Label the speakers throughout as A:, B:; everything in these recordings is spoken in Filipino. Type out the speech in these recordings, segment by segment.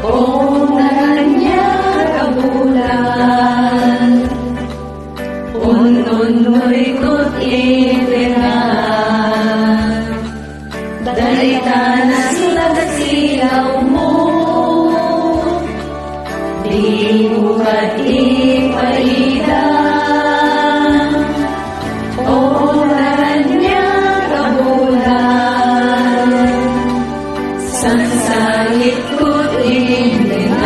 A: Onanya kabulan, unoy kot itingan, dalita na sila silaw mo, di mo kat ipaida. Onanya kabulan, sansangit kot itingan,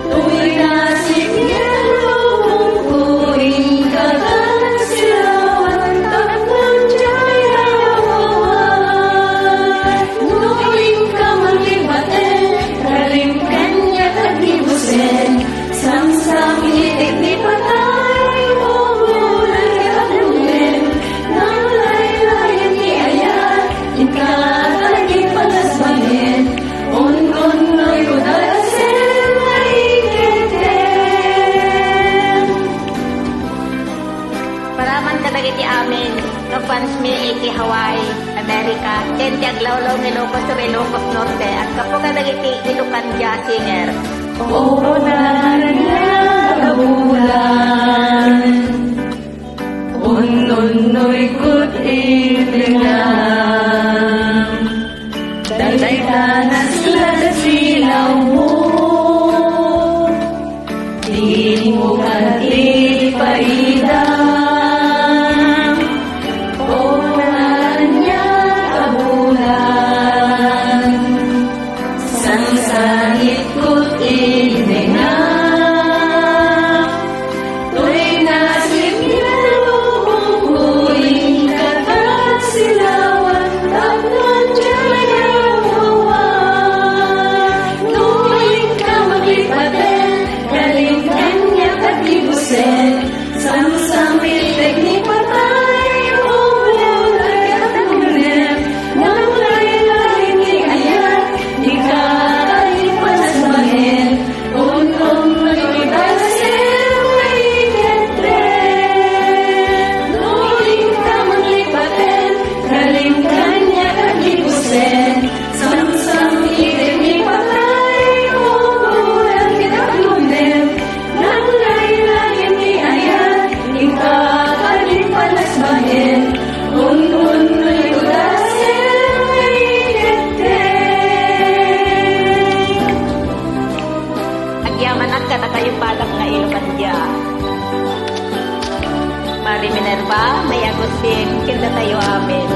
A: tuwing nasip niya lubong kuring kagan silawan takman jaya mawan. Nuing ka maglibaten, kalimkan niya tagibusen, samsam itik ni patay mo bulan kalunin, nang laylayan ni ayat, ikalagi palasbangin, on-on-oy ko dalasin ay keten.
B: Paraman talaga ti amin, no fans mi iti Hawaii, Amerika, ken ti aglawlaw ni Locos sa Ilocos Norte, at kapuga dagiti Ilocan Jazz Singer.
A: Onanya kabulan, unoy kot itingan, dalita na sila silaw mo, di mo kat ipaida. Onanya kabulan, sangsangit kot itingan, tuwing nasip niya lubong kuring kagat silawan takman jaya mawan. Tuwing ka maglipaten, kalimkan niya tagibusen, samsam itik ni patay mo bulan kalunin, nang laylayan ni ayat, di ka ipalasbangin, on-on-oy ko dalasin ay keten. Nuing ka maglipaten, kalimkan niya tagibusen, samsam itik ni patay mo bulan kalunin, nang laylayan ni ayat, di ka ipalasbangin, on-on-oy ko dalasin ay keten.
B: Agyaman at katakayo palang nga Ilocan Jazz. Mari Minerva, may Agustin, kinta tayo amin.